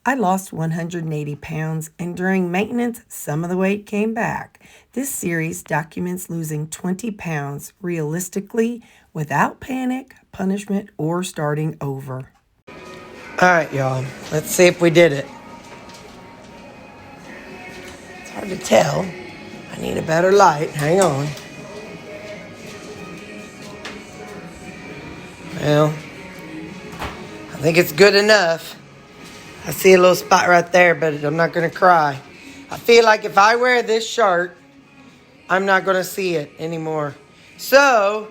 I lost 180 pounds, and during maintenance, some of the weight came back. This series documents losing 20 pounds realistically without panic, punishment, or starting over. All right, y'all. Let's see if we did it. It's hard to tell. I need a better light. Hang on. Well, I think it's good enough. I see a little spot right there, but I'm not going to cry. I feel like if I wear this shirt, I'm not going to see it anymore. So,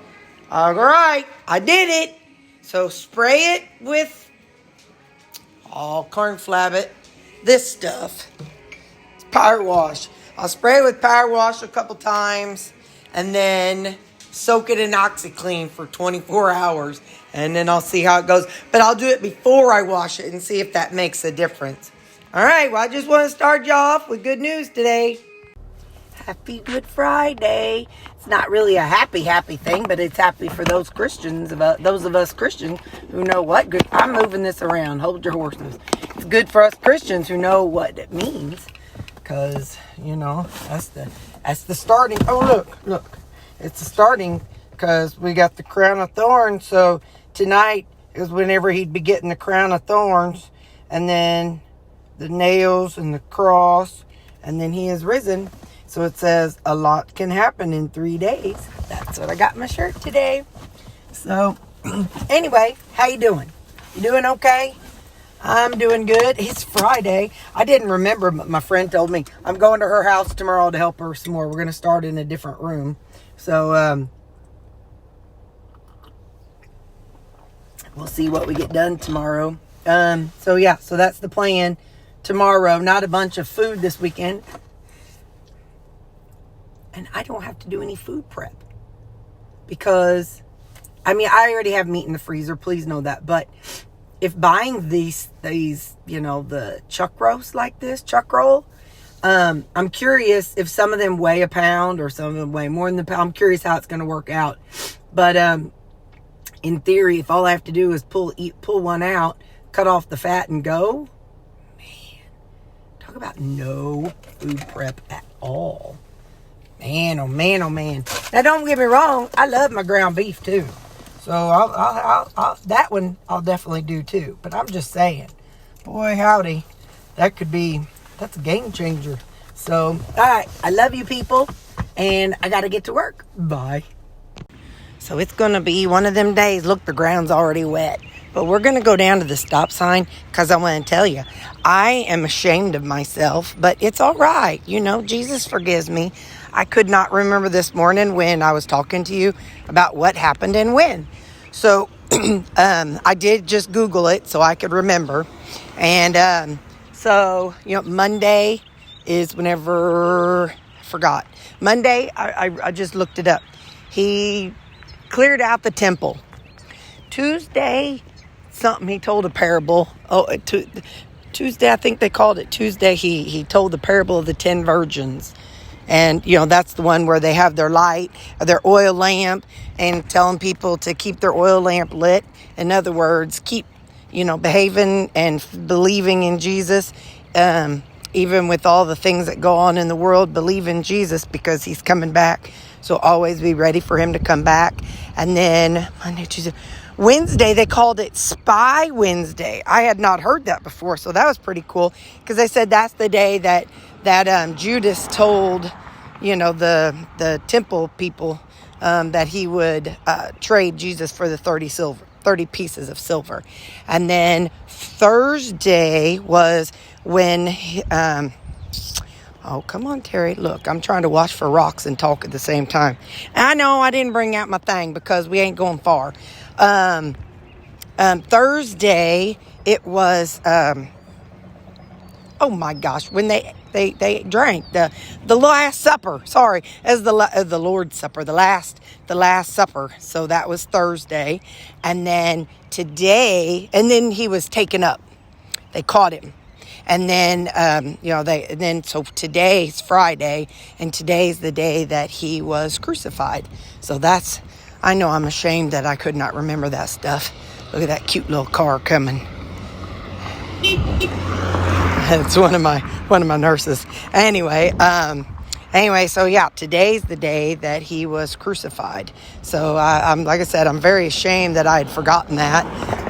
all right, I did it. So spray it with, corn flab it, this stuff. It's power wash. I'll spray it with power wash a couple times and then soak it in OxyClean for 24 hours. And then I'll see how it goes. But I'll do it before I wash it and see if that makes a difference. All right, well, I just want to start you off with good news today. Happy Good Friday. It's not really a happy thing, but it's happy for those Christians, those of us Christians who know what good. I'm moving this around. Hold your horses. It's good for us Christians who know what it means, because that's the starting. Oh, look, it's the starting, because we got the crown of thorns. So tonight is whenever he'd be getting the crown of thorns, and then the nails and the cross, and then he is risen. So it says a lot can happen in 3 days. That's what I got in my shirt today. So anyway, how you doing? You doing okay? I'm doing good. It's Friday. I didn't remember, but my friend told me I'm going to her house tomorrow to help her some more. We're going to start in a different room. So we'll see what we get done tomorrow. So that's the plan tomorrow. Not a bunch of food this weekend. And I don't have to do any food prep because, I already have meat in the freezer. Please know that. But if buying these, the chuck roast like this, chuck roll, I'm curious if some of them weigh a pound or some of them weigh more than a pound. I'm curious how it's going to work out. But in theory, if all I have to do is pull one out, cut off the fat and go, man, talk about no food prep at all. Man, oh man, oh man. Now, don't get me wrong. I love my ground beef, too. So, I'll that one I'll definitely do, too. But I'm just saying, boy, howdy. That's a game changer. So, all right. I love you, people. And I got to get to work. Bye. So, it's going to be one of them days. Look, the ground's already wet. But we're going to go down to the stop sign because I want to tell you, I am ashamed of myself. But it's all right. Jesus forgives me. I could not remember this morning when I was talking to you about what happened and when. So I did just Google it so I could remember. And Monday is whenever, I forgot. Monday, I just looked it up. He cleared out the temple. Tuesday, he told a parable. Tuesday, I think they called it Tuesday. He told the parable of the 10 virgins. And, that's the one where they have their light, their oil lamp, and telling people to keep their oil lamp lit. In other words, keep, behaving and believing in Jesus. Even with all the things that go on in the world, believe in Jesus because he's coming back. So always be ready for him to come back. And then Monday, Tuesday, Wednesday, they called it Spy Wednesday. I had not heard that before, so that was pretty cool. Because they said that's the day that Judas told, the temple people that he would trade Jesus for the 30 pieces of silver. And then Thursday was when, oh, come on, Terry. Look, I'm trying to watch for rocks and talk at the same time. I know I didn't bring out my thing because we ain't going far. Thursday, it was, oh my gosh, when they drank the Last Supper. Sorry, as the Lord's Supper, the last supper. So that was Thursday, and then today, and then he was taken up. They caught him, and then so today's Friday, and today's the day that he was crucified. So I know I'm ashamed that I could not remember that stuff. Look at that cute little car coming. It's one of my nurses. Anyway, so yeah, today's the day that he was crucified. So I'm like I said, I'm very ashamed that I had forgotten that,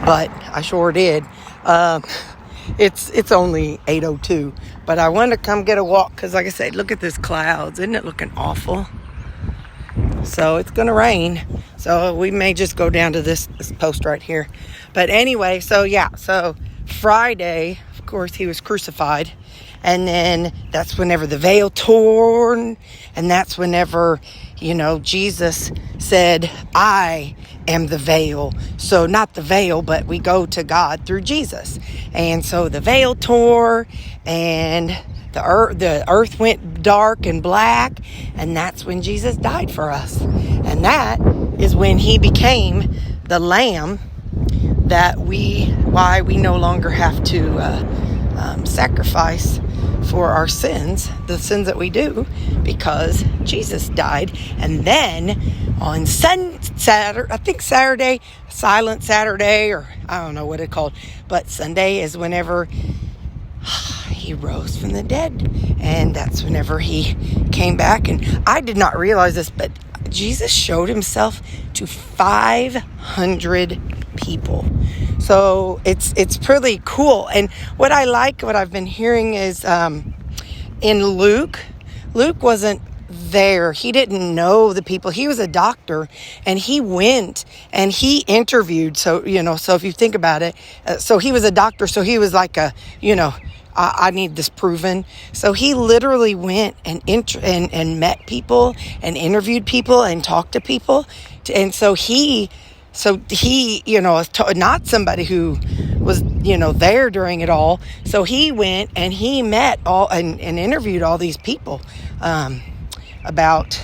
but I sure did. It's only 8:02, but I wanted to come get a walk because, like I said, look at this clouds. Isn't it looking awful? So it's going to rain. So we may just go down to this post right here. But anyway, so yeah, so Friday, of course, he was crucified. And then that's whenever the veil torn. And that's whenever, Jesus said, I am the veil. So not the veil, but we go to God through Jesus. And so the veil tore and the earth went dark and black, and that's when Jesus died for us. And that is when he became the lamb why we no longer have to sacrifice for our sins, the sins that we do, because Jesus died. And then on Saturday, Silent Saturday, or I don't know what it's called, but Sunday is whenever he rose from the dead, and that's whenever he came back. And I did not realize this, but Jesus showed himself to 500 people. So it's pretty cool. And what I've been hearing is in Luke wasn't there. He didn't know the people. He was a doctor, and he went and he interviewed. So if you think about it, so he was a doctor, so he was like I need this proven. So he literally went and met people and interviewed people and talked to people. And so he not somebody who was, there during it all. So he went and he met all and interviewed all these people about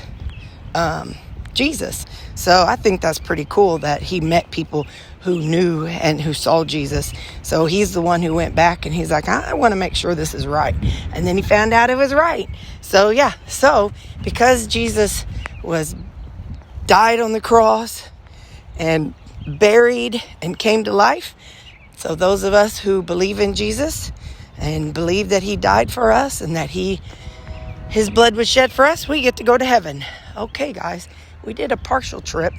Jesus. So I think that's pretty cool that he met people who knew and who saw Jesus. So he's the one who went back and he's like, I want to make sure this is right. And then he found out it was right. So yeah, so because Jesus died on the cross and buried and came to life, so those of us who believe in Jesus and believe that he died for us and that his blood was shed for us, we get to go to heaven. Okay, guys, we did a partial trip.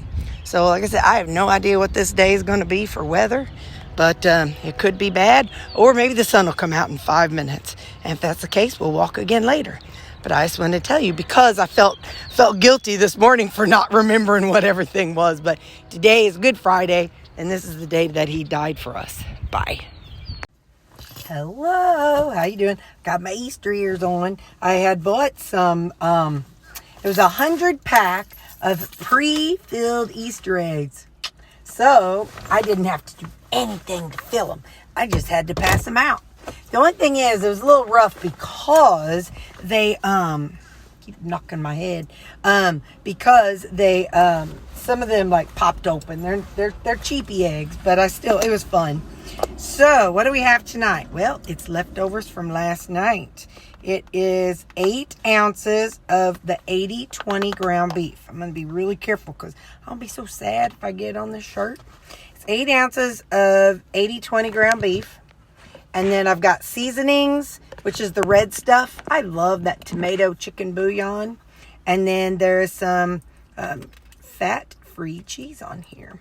So like I said, I have no idea what this day is going to be for weather, but it could be bad, or maybe the sun will come out in 5 minutes. And if that's the case, we'll walk again later. But I just wanted to tell you because I felt guilty this morning for not remembering what everything was. But today is Good Friday, and this is the day that he died for us. Bye. Hello, how you doing? Got my Easter ears on. I had bought some, it was 100-pack of pre-filled Easter eggs. So I didn't have to do anything to fill them. I just had to pass them out. The only thing is, it was a little rough because they, keep knocking my head, because they, some of them like popped open. They're cheapy eggs, but it was fun. So what do we have tonight? Well, it's leftovers from last night. It is 8 ounces of the 80/20 ground beef. I'm going to be really careful because I'll be so sad if I get on this shirt. It's 8 ounces of 80/20 ground beef. And then I've got seasonings, which is the red stuff. I love that tomato chicken bouillon. And then there's some fat-free cheese on here.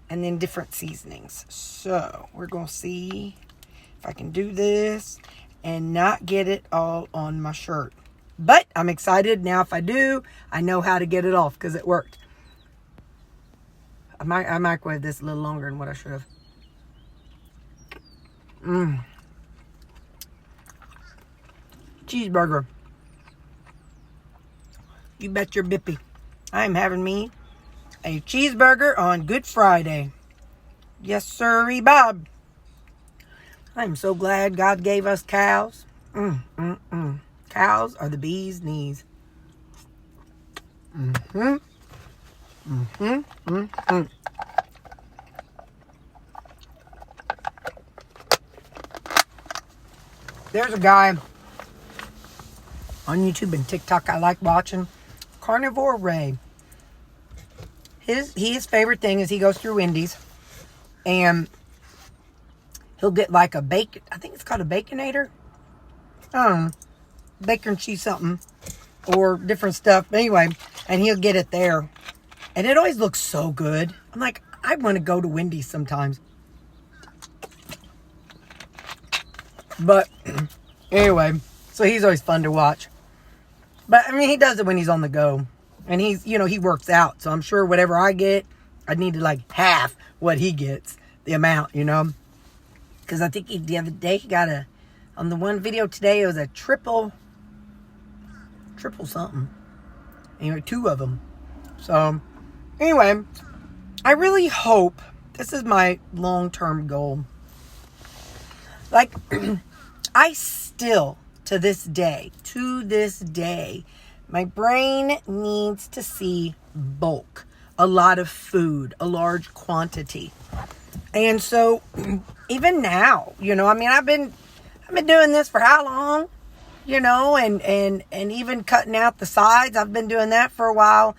And then different seasonings. So we're going to see if I can do this and not get it all on my shirt. But I'm excited. Now if I do, I know how to get it off because it worked. I microwaved this a little longer than what I should have. Cheeseburger. You bet your bippy. I'm having me a cheeseburger on Good Friday. Yes, sirree, Bob. I'm so glad God gave us cows. Cows are the bee's knees. There's a guy on YouTube and TikTok I like watching. Carnivore Ray. His favorite thing is he goes through Wendy's and he'll get like a bacon, I think it's called a Baconator. I don't know, bacon cheese something, or different stuff. Anyway, and he'll get it there. And it always looks so good. I'm like, I want to go to Wendy's sometimes. But anyway, so he's always fun to watch. But I mean, he does it when he's on the go. And he's, you know, he works out. So I'm sure whatever I get, I need to like half what he gets, the amount, you know. Because I think the other day he got on the one video today, it was a triple something. Anyway, 2 of them. So anyway, I really hope, this is my long-term goal. Like, I still, to this day, my brain needs to see bulk, a lot of food, a large quantity. And so, even now, you know, I mean, I've been doing this for how long? You know, and even cutting out the sides, I've been doing that for a while.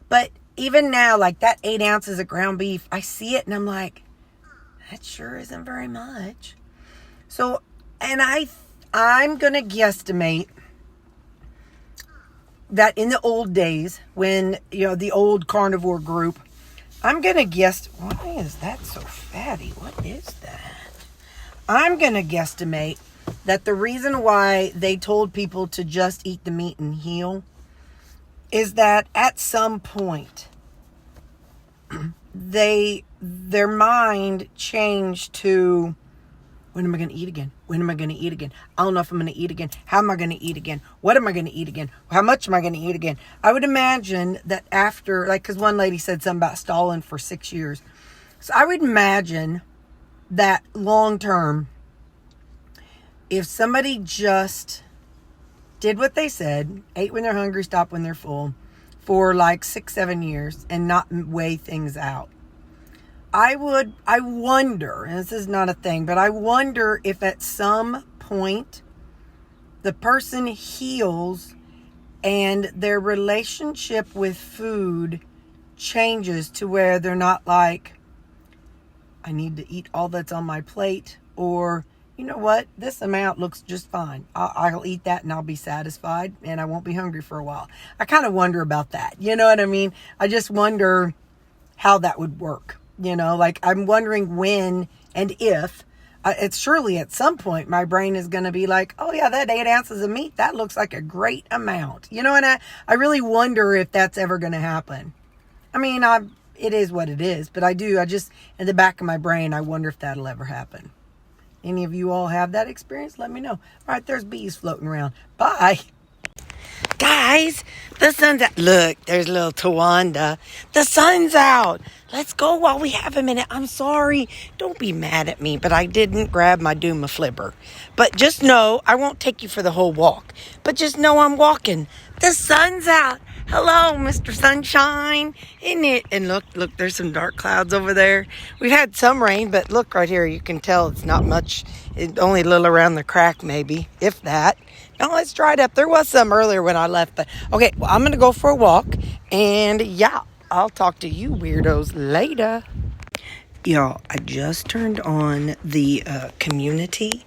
But even now, like that 8 ounces of ground beef, I see it and I'm like, that sure isn't very much. So, and I'm going to guesstimate that in the old days, when, you know, the old carnivore group, I'm going to guess, why is that so fatty? What is that? I'm going to guesstimate that the reason why they told people to just eat the meat and heal is that at some point, their mind changed to, when am I going to eat again? When am I going to eat again? I don't know if I'm going to eat again. How am I going to eat again? What am I going to eat again? How much am I going to eat again? I would imagine that after, like, because one lady said something about stalling for 6 years. So I would imagine that long term, if somebody just did what they said, ate when they're hungry, stopped when they're full, for like 6-7 years and not weigh things out, I wonder, and this is not a thing, but I wonder if at some point the person heals and their relationship with food changes to where they're not like, I need to eat all that's on my plate, or, you know what, this amount looks just fine. I'll eat that and I'll be satisfied and I won't be hungry for a while. I kind of wonder about that. You know what I mean? I just wonder how that would work. You know, like I'm wondering when and if, it's surely at some point my brain is going to be like, oh yeah, that 8 ounces of meat, that looks like a great amount. You know, and I really wonder if that's ever going to happen. I mean, it is what it is, but I just, in the back of my brain, I wonder if that'll ever happen. Any of you all have that experience? Let me know. All right, there's bees floating around. Bye. Guys, the sun's out. Look, there's little Tawanda. The sun's out. Let's go while we have a minute. I'm sorry. Don't be mad at me, but I didn't grab my Duma flipper. But just know, I won't take you for the whole walk. But just know I'm walking. The sun's out. Hello, Mr. Sunshine. Isn't it? And look, there's some dark clouds over there. We've had some rain, but look right here. You can tell it's not much. It's only a little around the crack, maybe, if that. No, it's dried up. There was some earlier when I left. But okay, well, I'm going to go for a walk. And yeah, I'll talk to you weirdos later. Y'all, I just turned on the community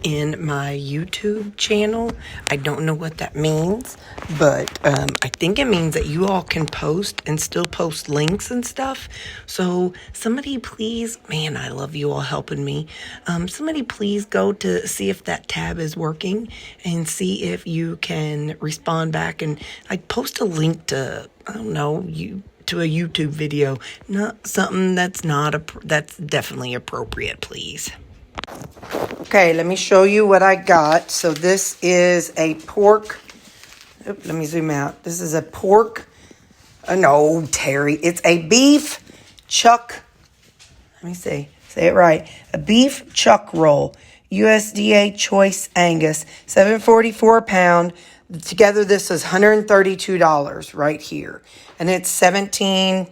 in my YouTube channel. I don't know what that means, but I think it means that you all can post and still post links and stuff. So somebody please, man, I love you all helping me. Somebody please go to see if that tab is working and see if you can respond back and like post a link to, I don't know, to a YouTube video, not something that's that's definitely appropriate, please. Okay, let me show you what I got. So this is a pork. Let me zoom out. This is a pork. No, Terry. It's a beef chuck. Let me see. Say it right. A beef chuck roll. USDA Choice Angus. $7.44 a pound. Together, this is $132 right here. And it's a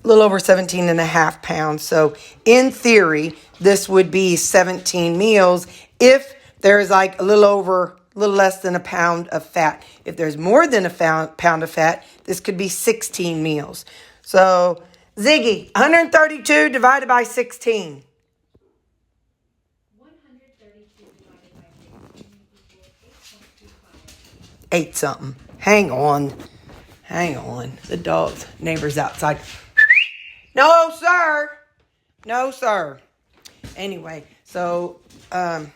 little over 17 and a half pounds. So in theory, this would be 17 meals if there's like a little less than a pound of fat. If there's more than a pound of fat, this could be 16 meals. So Ziggy, 132 divided by 16. ate something. Hang on. The dog's neighbor's outside. No, sir. No, sir. Anyway, so, I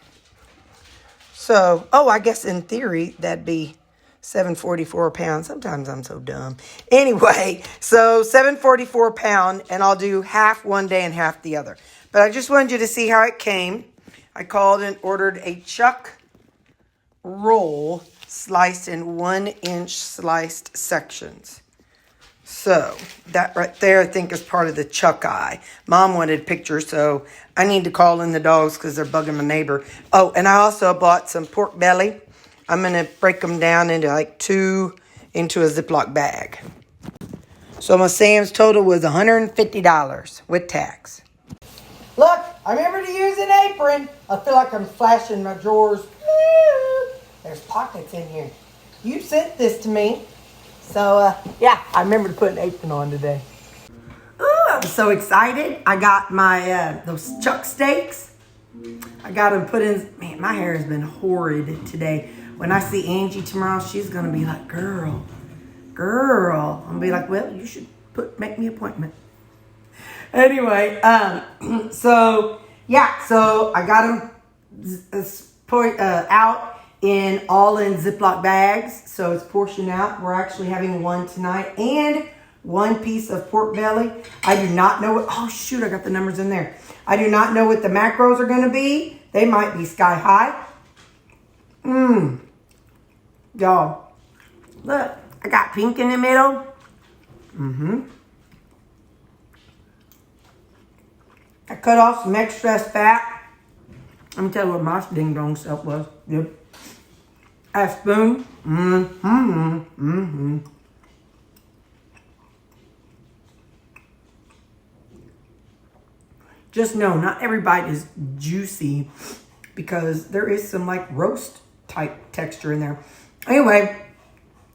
guess in theory, that'd be 744 a pound. Sometimes I'm so dumb. Anyway, so 744 a pound, and I'll do half one day and half the other. But I just wanted you to see how it came. I called and ordered a chuck roll sliced in 1-inch sliced sections. So that right there, I think, is part of the chuck eye. Mom wanted pictures, so I need to call in the dogs because they're bugging my neighbor. Oh, and I also bought some pork belly. I'm going to break them down into like 2 into a Ziploc bag. So my Sam's total was $150 with tax. Look, I remember to use an apron. I feel like I'm flashing my drawers. There's pockets in here. You sent this to me. So, yeah, I remember to put an apron on today. Ooh, I was so excited. I got my, those chuck steaks. I got them put in. Man, my hair has been horrid today. When I see Angie tomorrow, she's going to be like, girl. I'm going to be like, well, you should make me an appointment. Anyway, so I got them out all in Ziploc bags, so it's portioned out. We're actually having one tonight and 1 piece of pork belly. I do not know what, oh shoot, I got the numbers in there. I do not know what the macros are going to be. They might be sky high. Y'all, look, I got pink in the middle. I cut off some excess fat. Let me tell you what my ding dong self was. Yep. A spoon. Just know, not every bite is juicy because there is some like roast type texture in there. Anyway,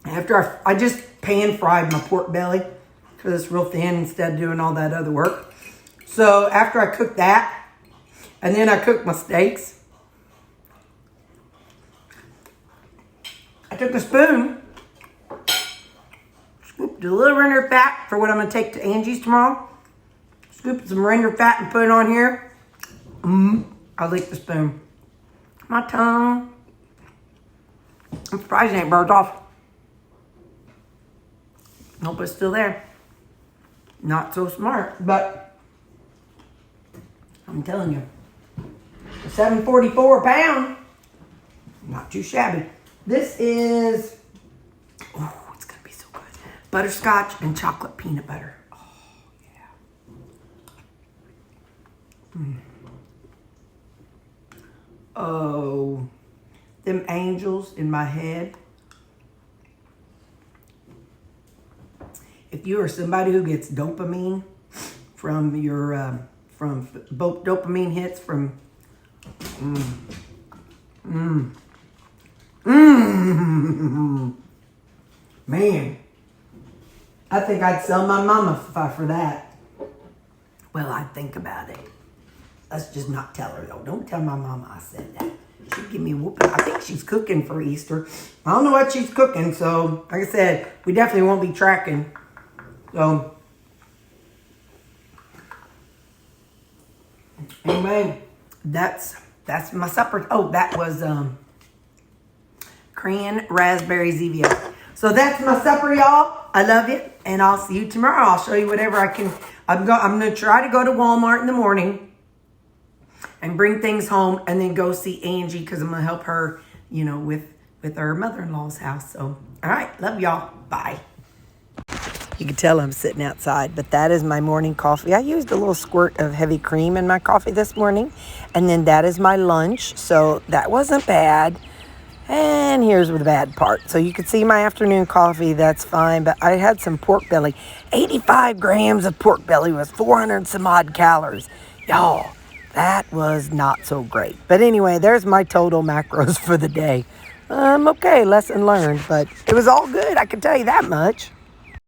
after I just pan fried my pork belly because it's real thin instead of doing all that other work. So after I cooked that, and then I cooked my steaks, I took a spoon, scooped a little render fat for what I'm going to take to Angie's tomorrow, scooped some render fat and put it on here. I licked the spoon. My tongue, I'm surprised it ain't burnt off. Nope, it's still there. Not so smart, but I'm telling you, $7.44 a pound, not too shabby. This is, oh, it's going to be so good. Butterscotch and chocolate peanut butter. Oh, yeah. Oh, them angels in my head. If you are somebody who gets dopamine from your, from dopamine hits from, man, I think I'd sell my mama for that. Well, I'd think about it. Let's just not tell her though. Don't tell my mama I said that. She'd give me a whooping. I think she's cooking for Easter. I don't know what she's cooking, so like I said, we definitely won't be tracking. So anyway, that's my supper. Oh, that was cran raspberry Zevia. So that's my supper, y'all. I love you, and I'll see you tomorrow. I'll show you whatever I can. I'm gonna try to go to Walmart in the morning and bring things home, and then go see Angie because I'm gonna help her, you know, with her mother-in-law's house. So, all right, love y'all. Bye. You can tell I'm sitting outside, but that is my morning coffee. I used a little squirt of heavy cream in my coffee this morning, and then that is my lunch, so that wasn't bad. And here's the bad part. So you can see my afternoon coffee, that's fine, but I had some pork belly. 85 grams of pork belly with 400 some odd calories. Y'all, that was not so great. But anyway, there's my total macros for the day. Okay, lesson learned, but it was all good, I can tell you that much.